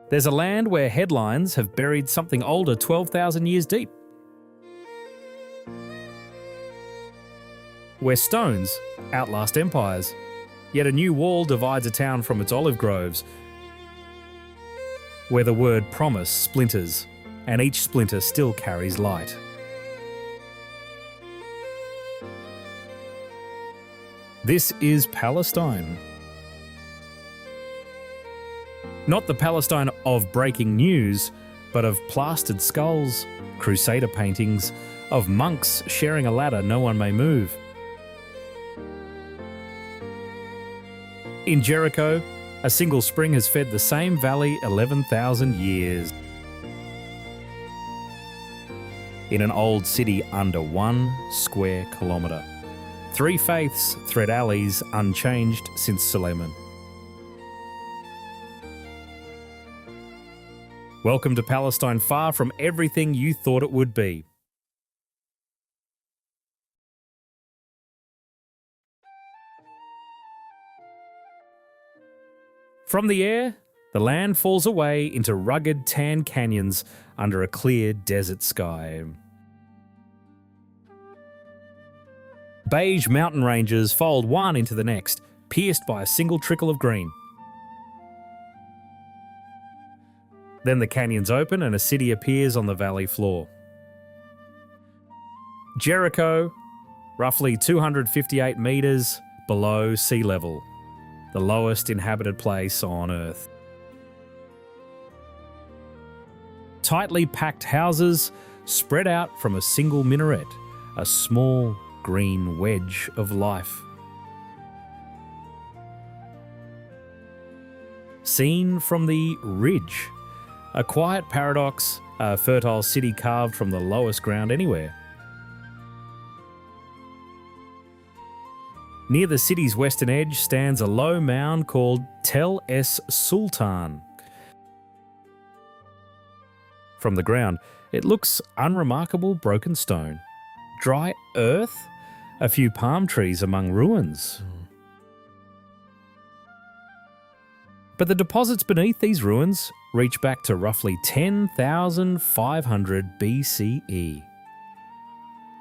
There's a land where headlines have buried something older 12,000 years deep. Where stones outlast empires, yet a new wall divides a town from its olive groves. Where the word promise splinters, and each splinter still carries light. This is Palestine. Not the Palestine of breaking news, but of plastered skulls, crusader paintings, of monks sharing a ladder no one may move. In Jericho, a single spring has fed the same valley 11,000 years. In an old city under 1 square kilometre, 3 faiths thread alleys unchanged since Suleiman. Welcome to Palestine, far from everything you thought it would be. From the air, the land falls away into rugged tan canyons under a clear desert sky. Beige mountain ranges fold one into the next, pierced by a single trickle of green. Then the canyons open and a city appears on the valley floor. Jericho, roughly 258 metres below sea level, the lowest inhabited place on Earth. Tightly packed houses spread out from a single minaret, a small green wedge of life. Seen from the ridge, a quiet paradox, a fertile city carved from the lowest ground anywhere. Near the city's western edge stands a low mound called Tel es Sultan. From the ground, it looks unremarkable broken stone, dry earth, a few palm trees among ruins. But the deposits beneath these ruins reach back to roughly 10,500 BCE,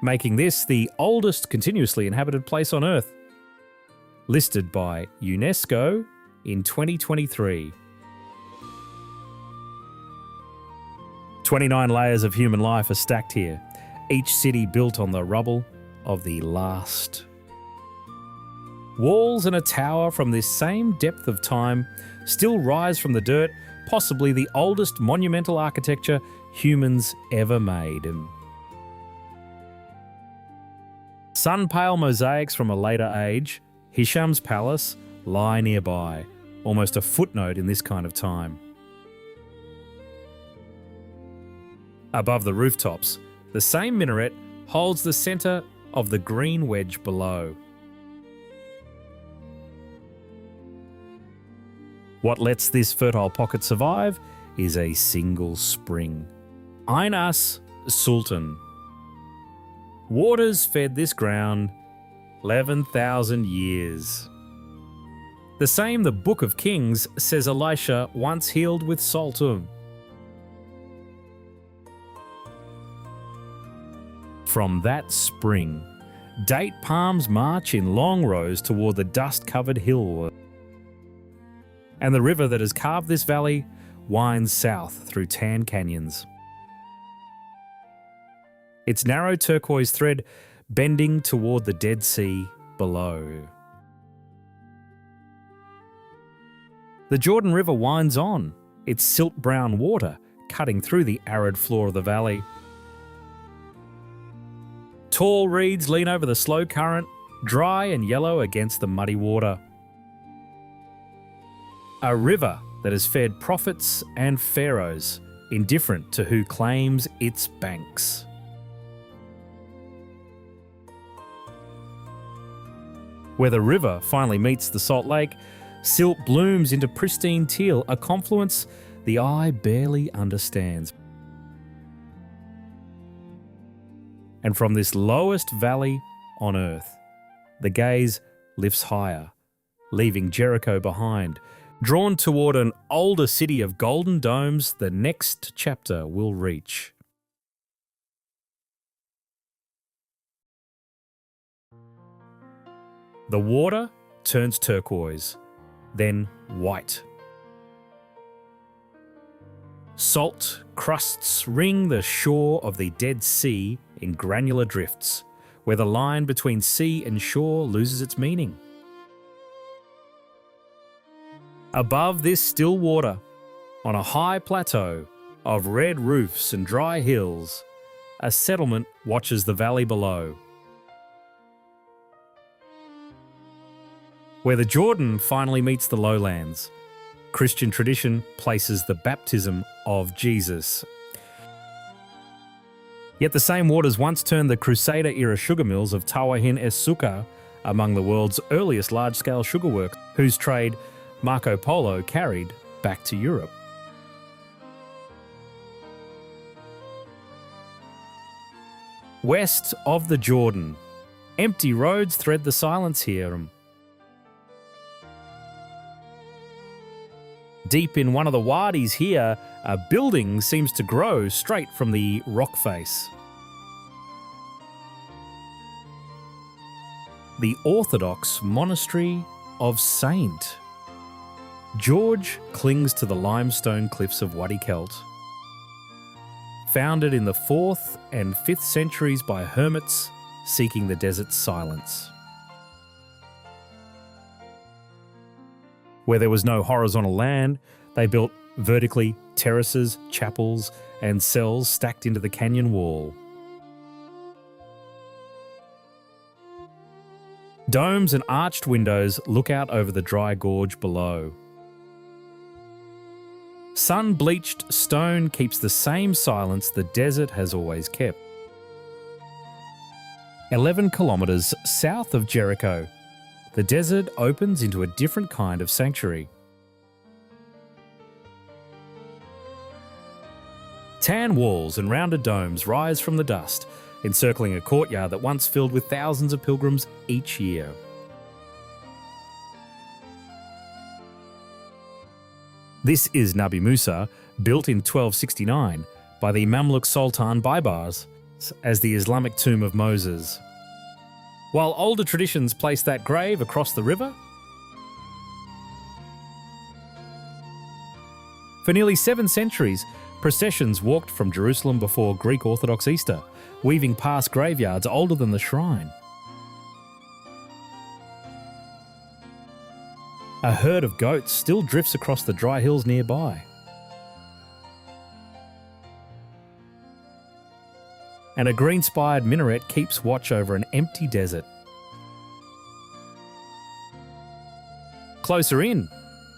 making this the oldest continuously inhabited place on Earth, listed by UNESCO in 2023. 29 layers of human life are stacked here, each city built on the rubble of the last. Walls and a tower from this same depth of time still rise from the dirt, possibly the oldest monumental architecture humans ever made. Sun-pale mosaics from a later age, Hisham's palace, lie nearby, almost a footnote in this kind of time. Above the rooftops, the same minaret holds the centre of the green wedge below. What lets this fertile pocket survive is a single spring. Ain as Sultan. Waters fed this ground 11,000 years. The same the Book of Kings says Elisha once healed with Saltum. From that spring, date palms march in long rows toward the dust-covered hill. And the river that has carved this valley winds south through tan canyons. Its narrow turquoise thread bending toward the Dead Sea below. The Jordan River winds on, its silt-brown water cutting through the arid floor of the valley. Tall reeds lean over the slow current, dry and yellow against the muddy water. A river that has fed prophets and pharaohs, indifferent to who claims its banks. Where the river finally meets the Salt Lake, silt blooms into pristine teal, a confluence the eye barely understands. And from this lowest valley on earth, the gaze lifts higher, leaving Jericho behind, Drawn toward an older city of golden domes, the next chapter will reach. The water turns turquoise, then white. Salt crusts ring the shore of the Dead Sea in granular drifts, where the line between sea and shore loses its meaning. Above this still water, on a high plateau of red roofs and dry hills, a settlement watches the valley below. Where the Jordan finally meets the lowlands, Christian tradition places the baptism of Jesus. Yet the same waters once turned the Crusader-era sugar mills of Tawahin es Succar among the world's earliest large-scale sugar works, whose trade Marco Polo carried back to Europe. West of the Jordan, empty roads thread the silence here. Deep in one of the wadis here, a building seems to grow straight from the rock face. The Orthodox Monastery of Saint. George clings to the limestone cliffs of Wadi Kelt. Founded in the 4th and 5th centuries by hermits seeking the desert's silence. Where there was no horizontal land, they built vertically terraces, chapels, and cells stacked into the canyon wall. Domes and arched windows look out over the dry gorge below. Sun-bleached stone keeps the same silence the desert has always kept. 11 kilometres south of Jericho, the desert opens into a different kind of sanctuary. Tan walls and rounded domes rise from the dust, encircling a courtyard that once filled with thousands of pilgrims each year. This is Nabi Musa, built in 1269 by the Mamluk Sultan Baybars as the Islamic tomb of Moses. While older traditions place that grave across the river, for nearly 7 centuries, processions walked from Jerusalem before Greek Orthodox Easter, weaving past graveyards older than the shrine. A herd of goats still drifts across the dry hills nearby. And a green-spired minaret keeps watch over an empty desert. Closer in,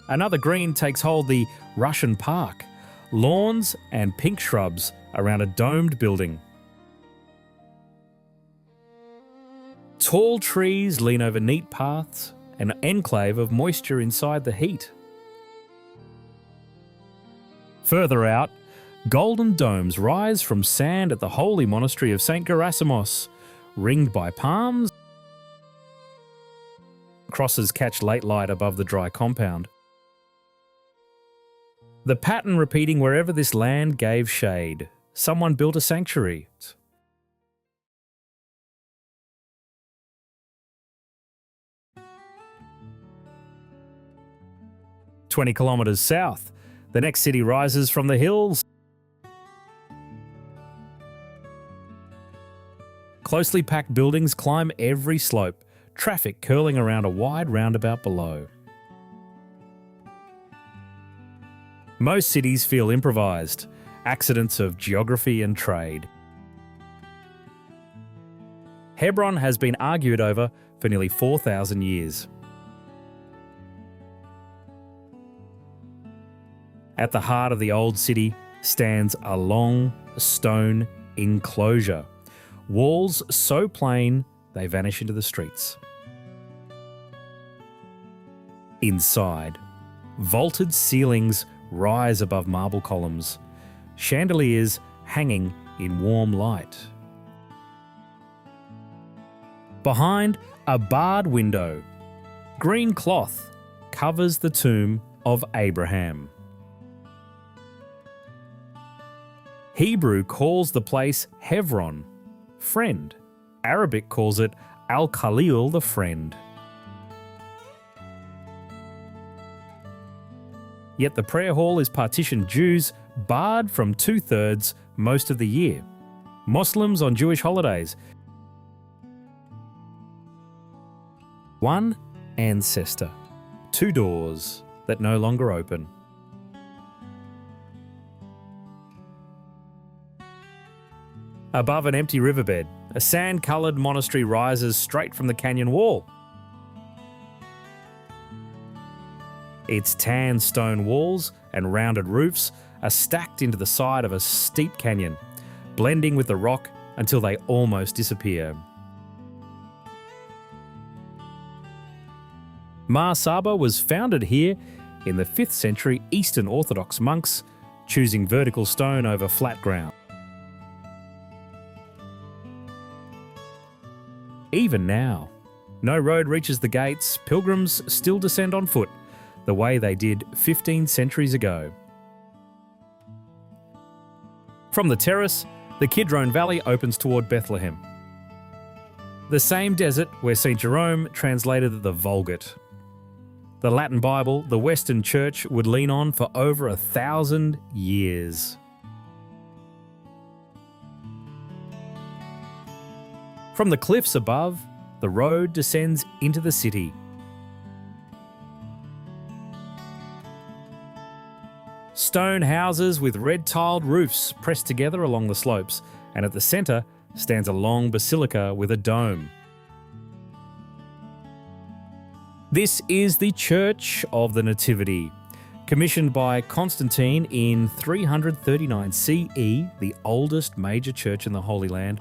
another green takes hold the Russian Park, lawns and pink shrubs around a domed building. Tall trees lean over neat paths, an enclave of moisture inside the heat. Further out, golden domes rise from sand at the holy monastery of St. Gerasimos, ringed by palms. Crosses catch late light above the dry compound. The pattern repeating wherever this land gave shade. Someone built a sanctuary. "20 kilometres south, the next city rises from the hills. Closely packed buildings climb every slope, traffic curling around a wide roundabout below. Most cities feel improvised, accidents of geography and trade. Hebron has been argued over for nearly 4,000 years. At the heart of the old city stands a long stone enclosure, walls so plain they vanish into the streets. Inside, vaulted ceilings rise above marble columns, chandeliers hanging in warm light. Behind, a barred window, green cloth covers the tomb of Abraham. Hebrew calls the place Hebron, friend. Arabic calls it Al-Khalil, the friend. Yet the prayer hall is partitioned Jews barred from 2/3 most of the year. Muslims on Jewish holidays. One ancestor, 2 doors that no longer open. Above an empty riverbed, a sand-coloured monastery rises straight from the canyon wall. Its tan stone walls and rounded roofs are stacked into the side of a steep canyon, blending with the rock until they almost disappear. Mar Saba was founded here in the 5th century Eastern Orthodox monks choosing vertical stone over flat ground. Even now, no road reaches the gates, pilgrims still descend on foot, the way they did 15 centuries ago. From the terrace, the Kidron Valley opens toward Bethlehem, the same desert where St. Jerome translated the Vulgate. The Latin Bible the Western Church would lean on for over 1,000 years. From the cliffs above, the road descends into the city. Stone houses with red-tiled roofs pressed together along the slopes, and at the centre stands a long basilica with a dome. This is the Church of the Nativity, commissioned by Constantine in 339 CE, the oldest major church in the Holy Land.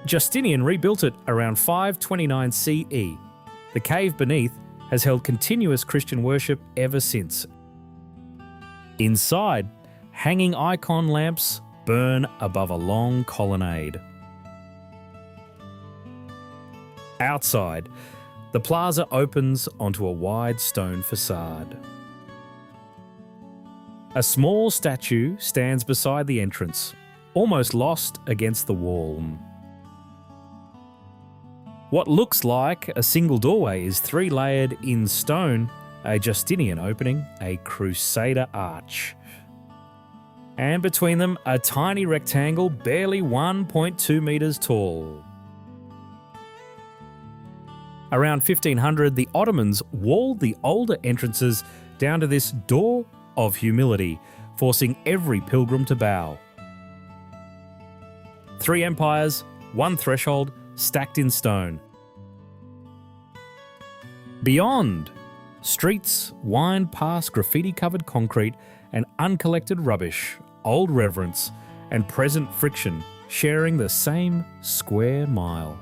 Justinian rebuilt it around 529 CE. The cave beneath has held continuous Christian worship ever since. Inside, hanging icon lamps burn above a long colonnade. Outside, the plaza opens onto a wide stone facade. A small statue stands beside the entrance, almost lost against the wall. What looks like a single doorway is 3-layered in stone, a Justinian opening, a Crusader arch. And between them, a tiny rectangle barely 1.2 metres tall. Around 1500, the Ottomans walled the older entrances down to this door of humility, forcing every pilgrim to bow. 3 empires, 1 threshold, stacked in stone. Beyond, streets wind past graffiti-covered concrete and uncollected rubbish, old reverence and present friction sharing the same square mile.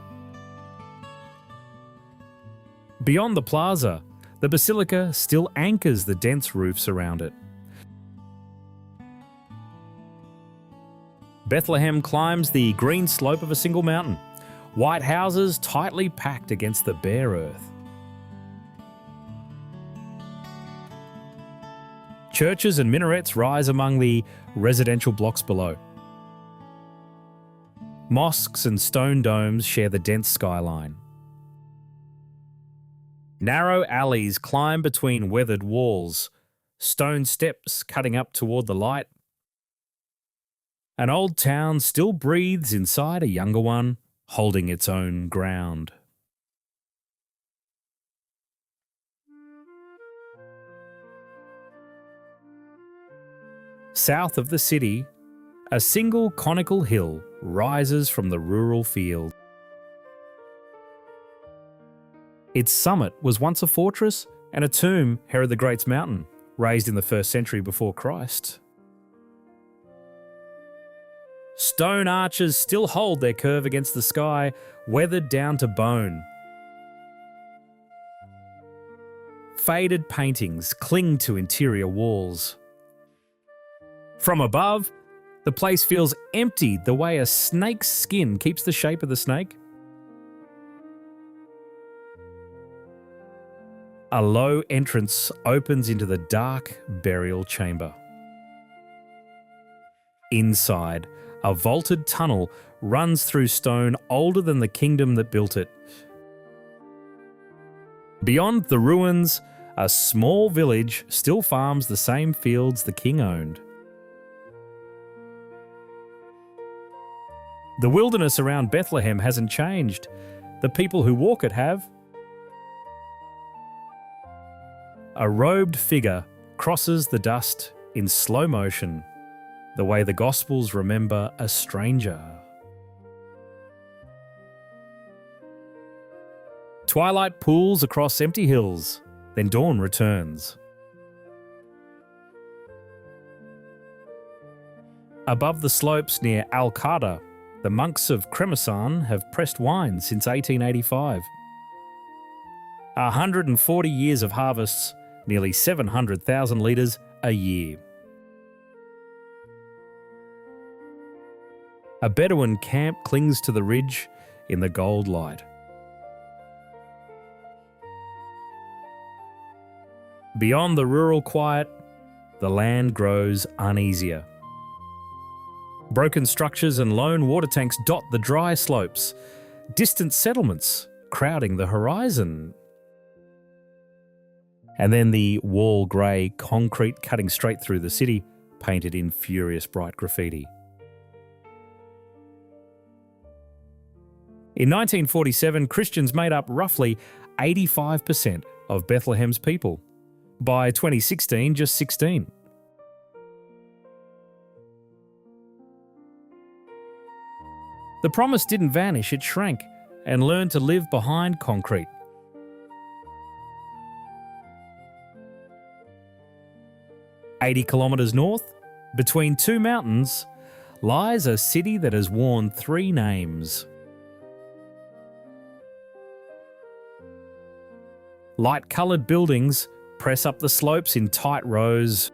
Beyond the plaza, the basilica still anchors the dense roofs around it. Bethlehem climbs the green slope of a single mountain, white houses tightly packed against the bare earth. Churches and minarets rise among the residential blocks below. Mosques and stone domes share the dense skyline. Narrow alleys climb between weathered walls, stone steps cutting up toward the light. An old town still breathes inside a younger one, holding its own ground. South of the city, a single conical hill rises from the rural field. Its summit was once a fortress and a tomb, Herod the Great's mountain, raised in the 1st century before Christ. Stone arches still hold their curve against the sky, weathered down to bone. Faded paintings cling to interior walls. From above, the place feels empty the way a snake's skin keeps the shape of the snake. A low entrance opens into the dark burial chamber. Inside, a vaulted tunnel runs through stone older than the kingdom that built it. Beyond the ruins, a small village still farms the same fields the king owned. The wilderness around Bethlehem hasn't changed. The people who walk it have. A robed figure crosses the dust in slow motion, the way the Gospels remember a stranger. Twilight pools across empty hills, then dawn returns. Above the slopes near Al-Qada, the monks of Cremasan have pressed wine since 1885. 140 years of harvests, nearly 700,000 litres a year. A Bedouin camp clings to the ridge in the gold light. Beyond the rural quiet, the land grows uneasier. Broken structures and lone water tanks dot the dry slopes, distant settlements crowding the horizon. And then the wall grey concrete cutting straight through the city, painted in furious bright graffiti. In 1947, Christians made up roughly 85% of Bethlehem's people. By 2016, just 16. The promise didn't vanish, it shrank and learned to live behind concrete. "80 kilometres north, between two mountains, lies a city that has worn three names. Light-coloured buildings press up the slopes in tight rows.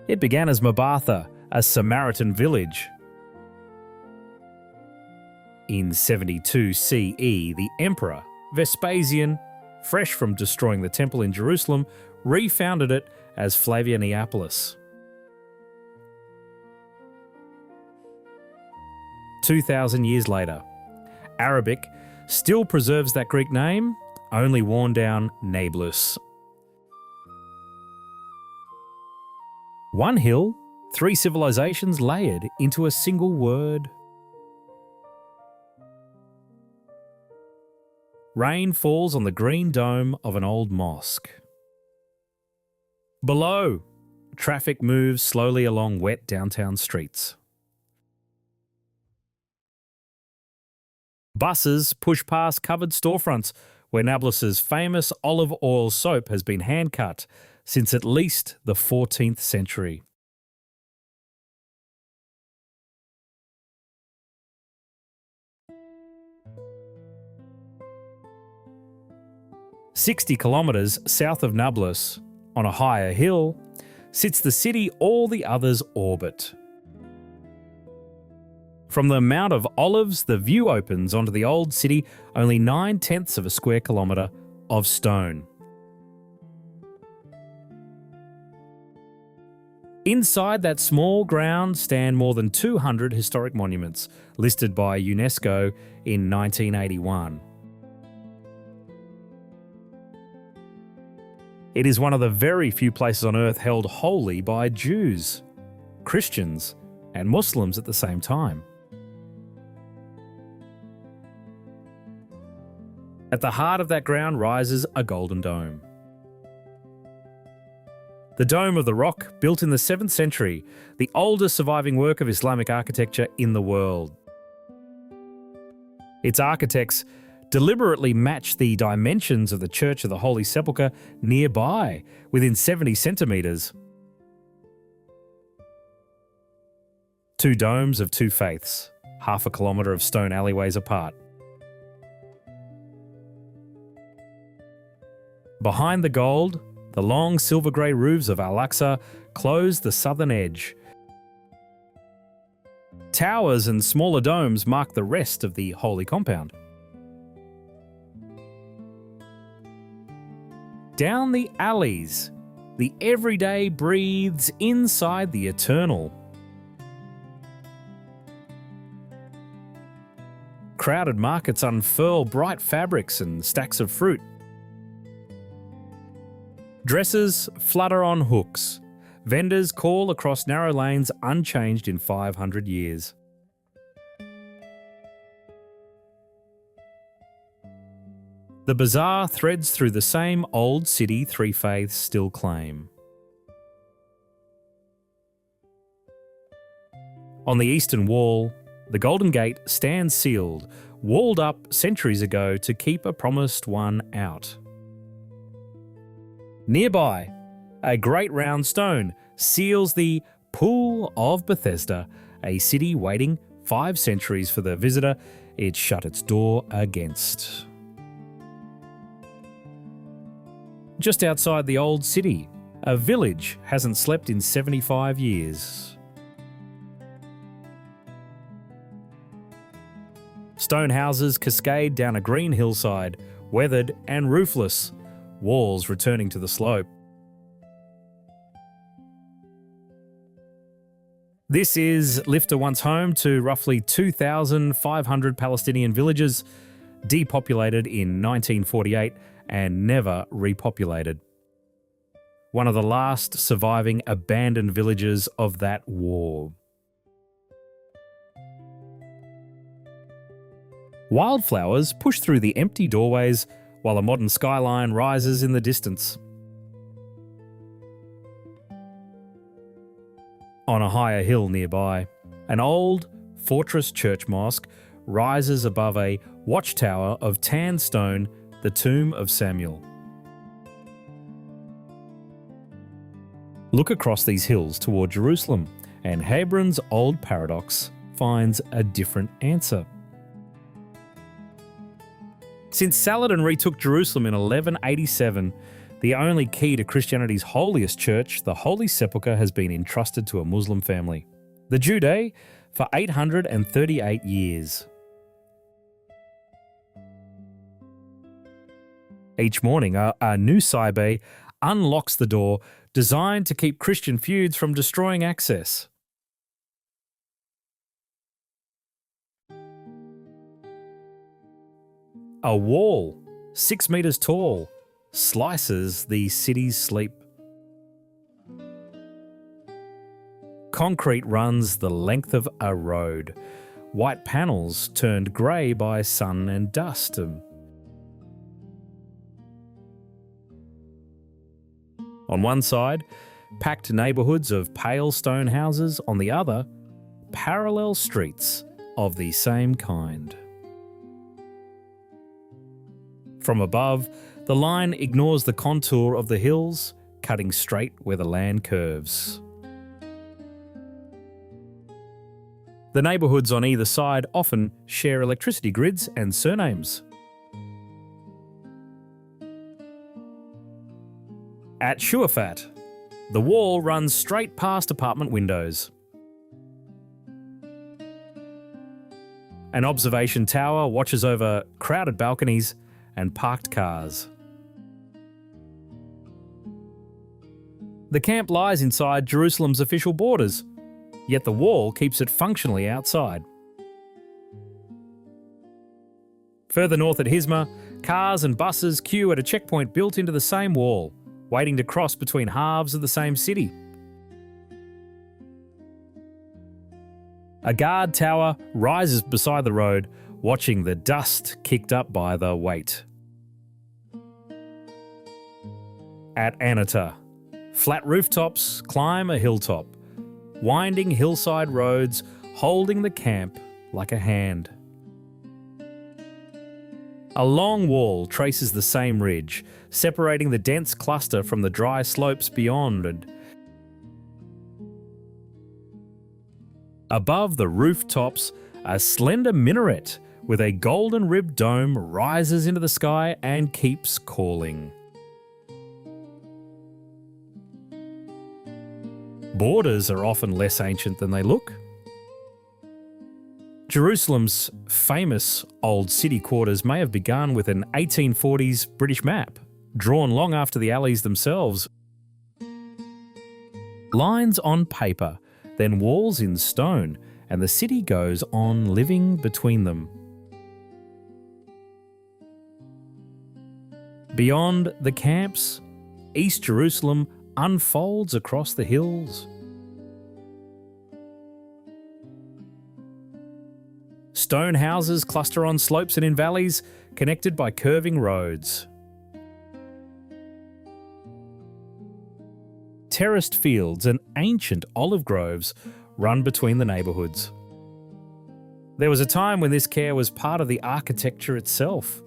It began as Mabatha, a Samaritan village. In 72 CE, the emperor, Vespasian, fresh from destroying the temple in Jerusalem, refounded it as Flavianiapolis. 2,000 years later, Arabic still preserves that Greek name, only worn down Nablus. One hill, three civilizations layered into a single word. Rain falls on the green dome of an old mosque. Below, traffic moves slowly along wet downtown streets. Buses push past covered storefronts where Nablus's famous olive oil soap has been hand-cut since at least the 14th century. "60 kilometres south of Nablus, on a higher hill, sits the city all the others orbit. From the Mount of Olives, the view opens onto the old city, only 9/10 of a square kilometre of stone. Inside that small ground stand more than 200 historic monuments, listed by UNESCO in 1981. It is one of the very few places on earth held holy by Jews, Christians, and Muslims at the same time. At the heart of that ground rises a golden dome. The Dome of the Rock, built in the 7th century, the oldest surviving work of Islamic architecture in the world. Its architects deliberately matched the dimensions of the Church of the Holy Sepulchre nearby, within 70 centimetres. Two domes of two faiths, half a kilometre of stone alleyways apart. Behind the gold, the long silver-grey roofs of Al-Aqsa close the southern edge. Towers and smaller domes mark the rest of the holy compound. Down the alleys, the everyday breathes inside the eternal. Crowded markets unfurl bright fabrics and stacks of fruit. Dresses flutter on hooks. Vendors call across narrow lanes unchanged in 500 years. The bazaar threads through the same old city three faiths still claim. On the eastern wall, the Golden Gate stands sealed, walled up centuries ago to keep a promised one out. Nearby, a great round stone seals the Pool of Bethesda, a city waiting 5 centuries for the visitor it shut its door against. Just outside the old city, a village hasn't slept in 75 years. Stone houses cascade down a green hillside, weathered and roofless, walls returning to the slope. This is Lifter once home to roughly 2,500 Palestinian villages, depopulated in 1948 and never repopulated. One of the last surviving abandoned villages of that war. Wildflowers push through the empty doorways while a modern skyline rises in the distance. On a higher hill nearby, an old fortress church mosque rises above a watchtower of tan stone, the tomb of Samuel. Look across these hills toward Jerusalem, and Hebron's old paradox finds a different answer. Since Saladin retook Jerusalem in 1187, the only key to Christianity's holiest church, the Holy Sepulchre, has been entrusted to a Muslim family, the Judea, for 838 years. Each morning, a new Saibeh unlocks the door, designed to keep Christian feuds from destroying access. A wall, 6 meters tall, slices the city's sleep. Concrete runs the length of a road, white panels turned grey by sun and dust. On one side, packed neighbourhoods of pale stone houses, on the other, parallel streets of the same kind. From above, the line ignores the contour of the hills, cutting straight where the land curves. The neighbourhoods on either side often share electricity grids and surnames. At Shuafat, the wall runs straight past apartment windows. An observation tower watches over crowded balconies and parked cars. The camp lies inside Jerusalem's official borders, yet the wall keeps it functionally outside. Further north at Hizma, cars and buses queue at a checkpoint built into the same wall, waiting to cross between halves of the same city. A guard tower rises beside the road, watching the dust kicked up by the weight. At Anata, flat rooftops climb a hilltop, winding hillside roads holding the camp like a hand. A long wall traces the same ridge, separating the dense cluster from the dry slopes beyond, and above the rooftops, a slender minaret with a golden ribbed dome rises into the sky and keeps calling. Borders are often less ancient than they look. Jerusalem's famous old city quarters may have begun with an 1840s British map, drawn long after the alleys themselves. Lines on paper, then walls in stone, and the city goes on living between them. Beyond the camps, East Jerusalem unfolds across the hills. Stone houses cluster on slopes and in valleys, connected by curving roads. Terraced fields and ancient olive groves run between the neighbourhoods. There was a time when this care was part of the architecture itself.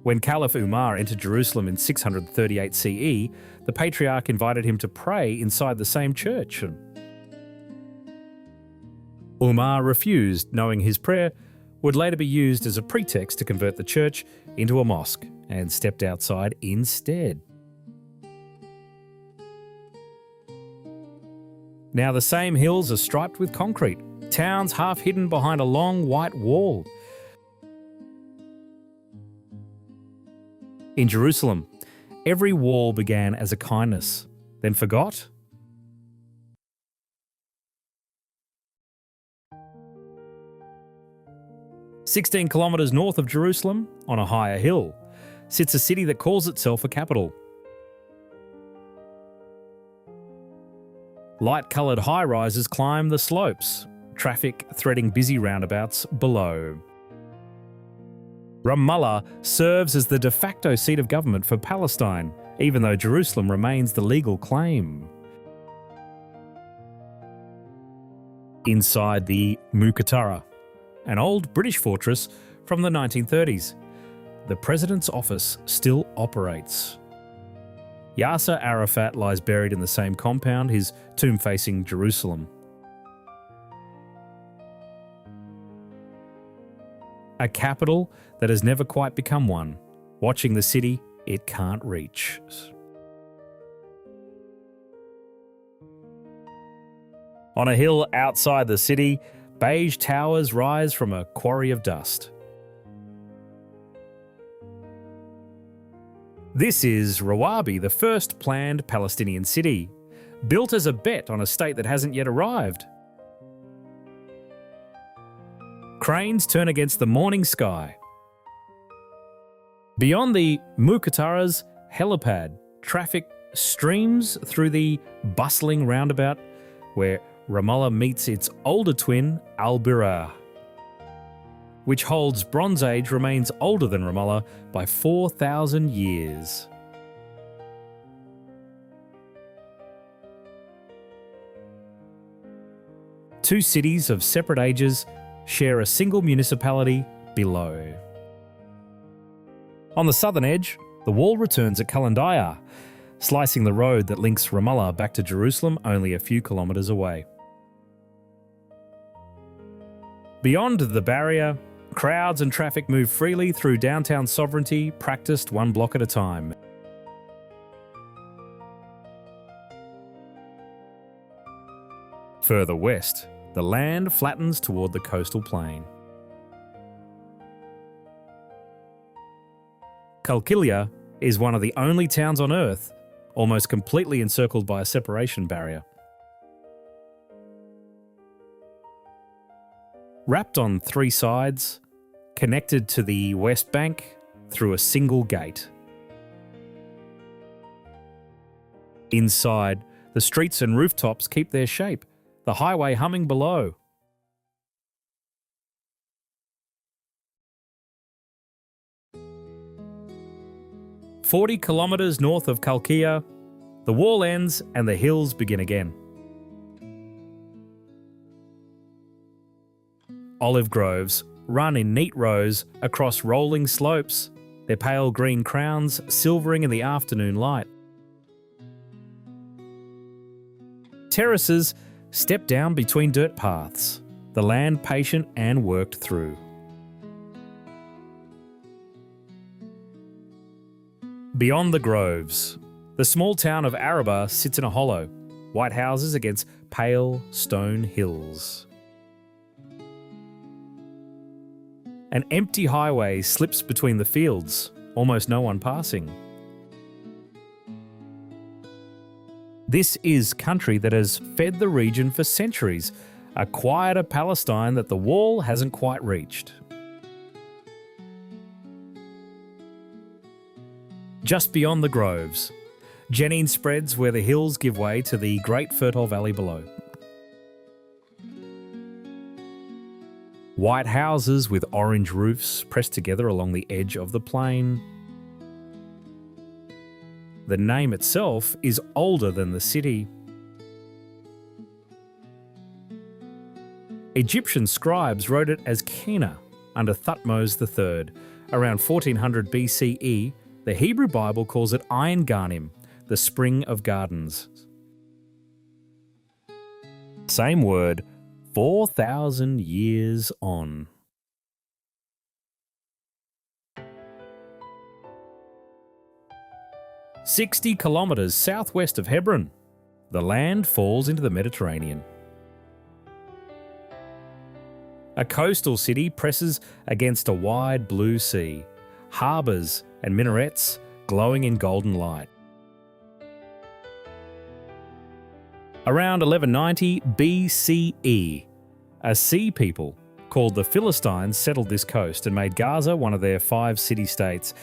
When Caliph Umar entered Jerusalem in 638 CE, the Patriarch invited him to pray inside the same church. Umar refused, knowing his prayer would later be used as a pretext to convert the church into a mosque, and stepped outside instead. Now the same hills are striped with concrete, towns half hidden behind a long white wall. In Jerusalem, every wall began as a kindness, then forgot. "16 kilometres north of Jerusalem, on a higher hill, sits a city that calls itself a capital. Light-coloured high-rises climb the slopes, traffic threading busy roundabouts below. Ramallah serves as the de facto seat of government for Palestine, even though Jerusalem remains the legal claim. Inside the Muqattara, an old British fortress from the 1930s, the President's office still operates. Yasser Arafat lies buried in the same compound, his tomb facing Jerusalem. A capital that has never quite become one, watching the city it can't reach. On a hill outside the city, beige towers rise from a quarry of dust. This is Rawabi, the first planned Palestinian city, built as a bet on a state that hasn't yet arrived. Cranes turn against the morning sky. Beyond the Muqattara's helipad, traffic streams through the bustling roundabout where Ramallah meets its older twin, Al-Birah, which holds Bronze Age remains older than Ramallah by 4,000 years. Two cities of separate ages share a single municipality below. On the southern edge, the wall returns at Kalandaya, slicing the road that links Ramallah back to Jerusalem only a few kilometres away. Beyond the barrier, crowds and traffic move freely through downtown sovereignty, practiced one block at a time. Further west, the land flattens toward the coastal plain. Qalqilia is one of the only towns on Earth almost completely encircled by a separation barrier. Wrapped on three sides, connected to the West Bank through a single gate. Inside, the streets and rooftops keep their shape, the highway humming below. "40 kilometres north of Qalqilia, the wall ends and the hills begin again. Olive groves run in neat rows across rolling slopes, their pale green crowns silvering in the afternoon light. Terraces step down between dirt paths, the land patient and worked through. Beyond the groves, the small town of Araba sits in a hollow, white houses against pale stone hills. An empty highway slips between the fields, almost no one passing. This is country that has fed the region for centuries, a quieter Palestine that the wall hasn't quite reached. Just beyond the groves, Jenin spreads where the hills give way to the great fertile valley below. White houses with orange roofs pressed together along the edge of the plain. The name itself is older than the city. Egyptian scribes wrote it as Kena under Thutmose III. Around 1400 BCE, the Hebrew Bible calls it Ein Ganim, the spring of gardens. Same word, 4,000 years on. "60 kilometres southwest of Hebron, the land falls into the Mediterranean. A coastal city presses against a wide blue sea, harbours and minarets glowing in golden light. Around 1190 BCE, a sea people called the Philistines settled this coast and made Gaza one of their 5 city-states.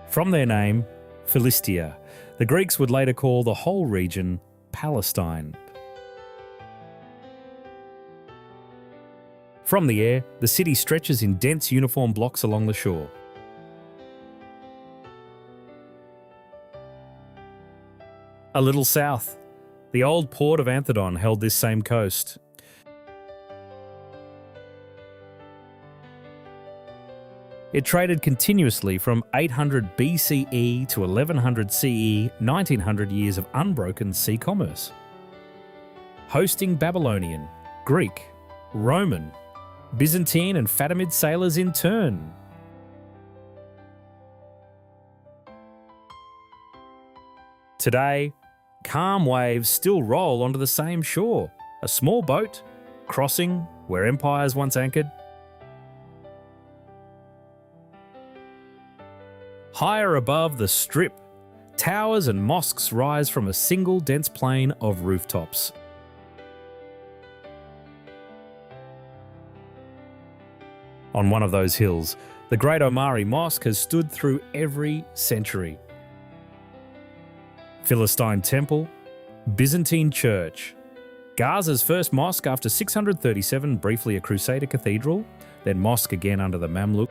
From their name, Philistia, the Greeks would later call the whole region Palestine. From the air, the city stretches in dense uniform blocks along the shore. A little south, the old port of Anthedon held this same coast. It traded continuously from 800 BCE to 1100 CE, 1900 years of unbroken sea commerce. Hosting Babylonian, Greek, Roman, Byzantine and Fatimid sailors in turn. Today, calm waves still roll onto the same shore, a small boat crossing where empires once anchored. Higher above the strip, towers and mosques rise from a single dense plain of rooftops. On one of those hills, the Great Omari Mosque has stood through every century. Philistine Temple, Byzantine Church, Gaza's first mosque after 637, briefly a Crusader cathedral, then mosque again under the Mamluk.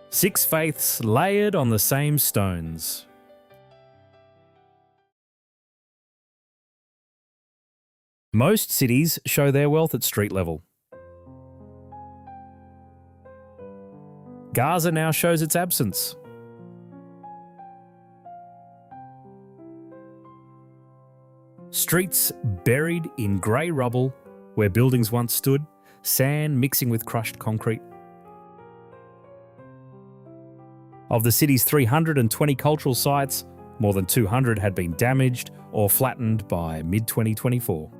6 faiths layered on the same stones. Most cities show their wealth at street level. Gaza now shows its absence. Streets buried in grey rubble where buildings once stood, sand mixing with crushed concrete. Of the city's 320 cultural sites, more than 200 had been damaged or flattened by mid-2024.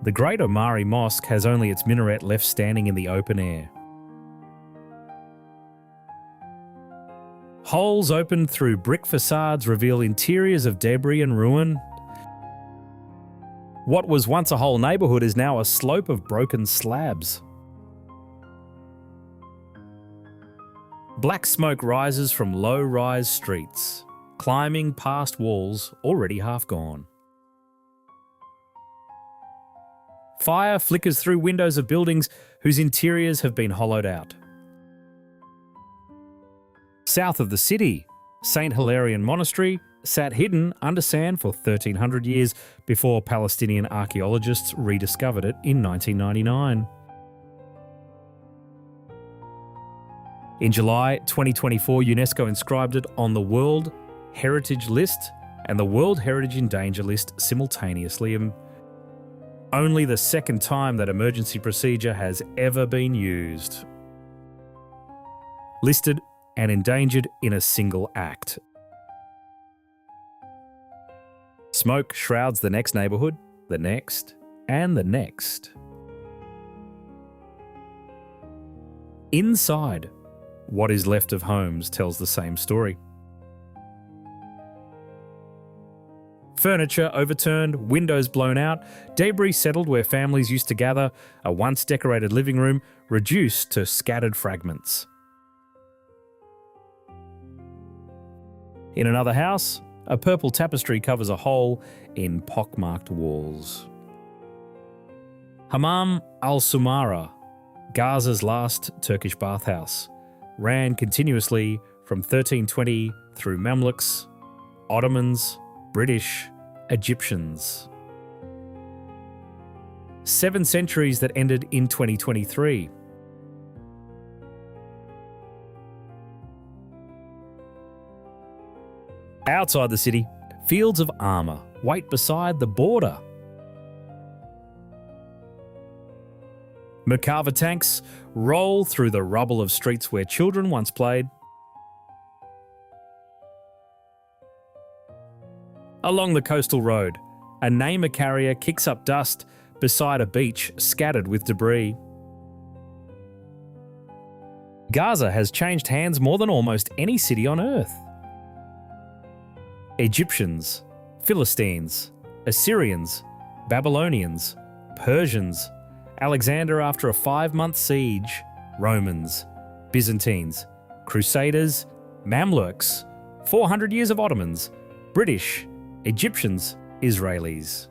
The Great Omari Mosque has only its minaret left standing in the open air. Holes opened through brick facades reveal interiors of debris and ruin. What was once a whole neighbourhood is now a slope of broken slabs. Black smoke rises from low-rise streets, climbing past walls already half gone. Fire flickers through windows of buildings whose interiors have been hollowed out. South of the city, St. Hilarion Monastery sat hidden under sand for 1,300 years before Palestinian archaeologists rediscovered it in 1999. In July 2024, UNESCO inscribed it on the World Heritage List and the World Heritage in Danger List simultaneously. Only the second time that emergency procedure has ever been used. Listed and endangered in a single act. Smoke shrouds the next neighbourhood, the next, and the next. Inside, what is left of homes tells the same story. Furniture overturned, windows blown out, debris settled where families used to gather, a once decorated living room reduced to scattered fragments. In another house, a purple tapestry covers a hole in pockmarked walls. Hammam al-Sumara, Gaza's last Turkish bathhouse, ran continuously from 1320 through Mamluks, Ottomans, British, Egyptians. 7 centuries that ended in 2023. Outside the city, fields of armour wait beside the border. Merkava tanks roll through the rubble of streets where children once played. Along the coastal road, a Namer carrier kicks up dust beside a beach scattered with debris. Gaza has changed hands more than almost any city on earth. Egyptians, Philistines, Assyrians, Babylonians, Persians, Alexander after a 5-month siege, Romans, Byzantines, Crusaders, Mamluks, 400 years of Ottomans, British, Egyptians, Israelis.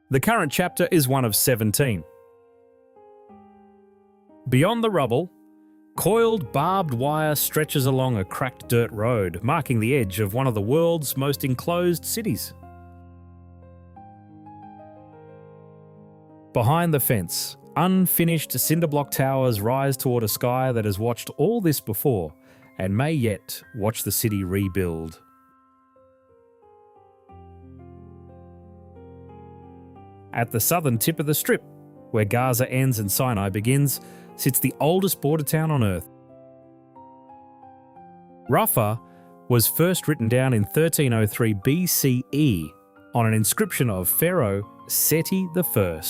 The current chapter is one of 17. Beyond the rubble, coiled barbed wire stretches along a cracked dirt road, marking the edge of one of the world's most enclosed cities. Behind the fence, unfinished cinder block towers rise toward a sky that has watched all this before and may yet watch the city rebuild. At the southern tip of the strip, where Gaza ends and Sinai begins, sits the oldest border town on earth. Rafah was first written down in 1303 BCE on an inscription of Pharaoh Seti I.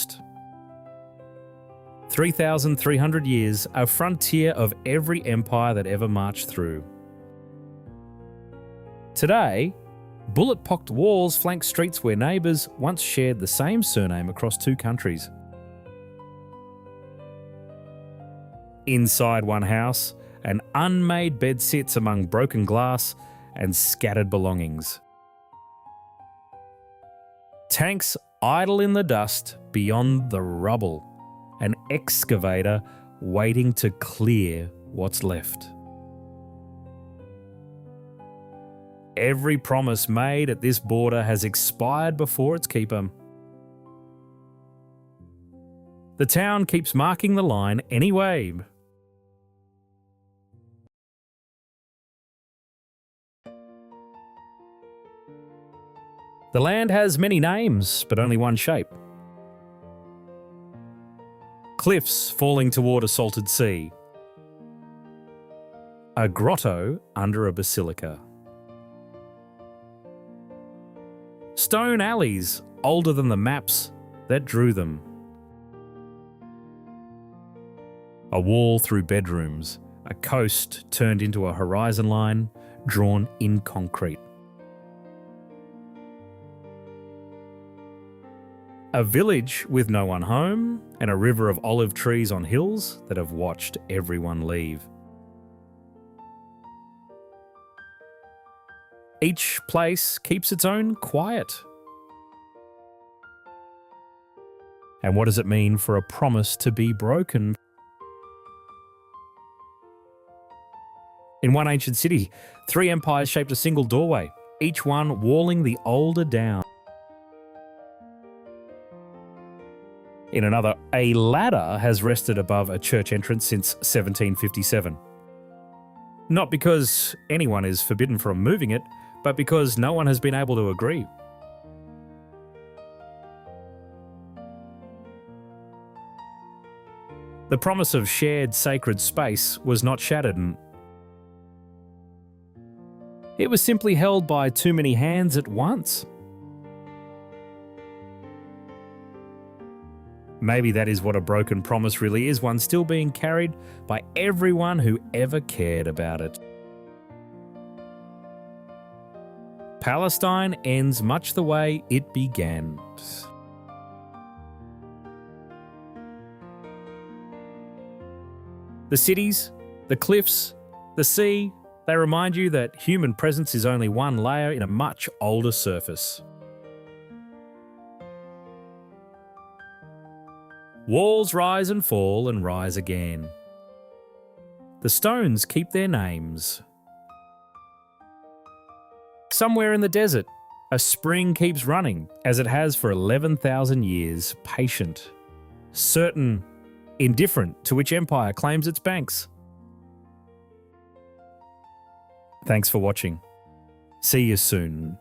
3,300 years, a frontier of every empire that ever marched through. Today, bullet-pocked walls flank streets where neighbours once shared the same surname across 2 countries. Inside one house, an unmade bed sits among broken glass and scattered belongings. Tanks idle in the dust beyond the rubble, an excavator waiting to clear what's left. Every promise made at this border has expired before its keeper. The town keeps marking the line anyway. The land has many names, but only one shape. Cliffs falling toward a salted sea. A grotto under a basilica. Stone alleys older than the maps that drew them. A wall through bedrooms, a coast turned into a horizon line drawn in concrete. A village with no one home, and a river of olive trees on hills that have watched everyone leave. Each place keeps its own quiet. And what does it mean for a promise to be broken? In one ancient city, 3 empires shaped a single doorway, each one walling the older down. In another, a ladder has rested above a church entrance since 1757. Not because anyone is forbidden from moving it, but because no one has been able to agree. The promise of shared sacred space was not shattered, and It was simply held by too many hands at once. Maybe that is what a broken promise really is, one still being carried by everyone who ever cared about it. Palestine ends much the way it began. The cities, the cliffs, the sea, they remind you that human presence is only one layer in a much older surface. Walls rise and fall and rise again. The stones keep their names. Somewhere in the desert, a spring keeps running, as it has for 11,000 years, patient, certain, indifferent to which empire claims its banks. Thanks for watching. See you soon.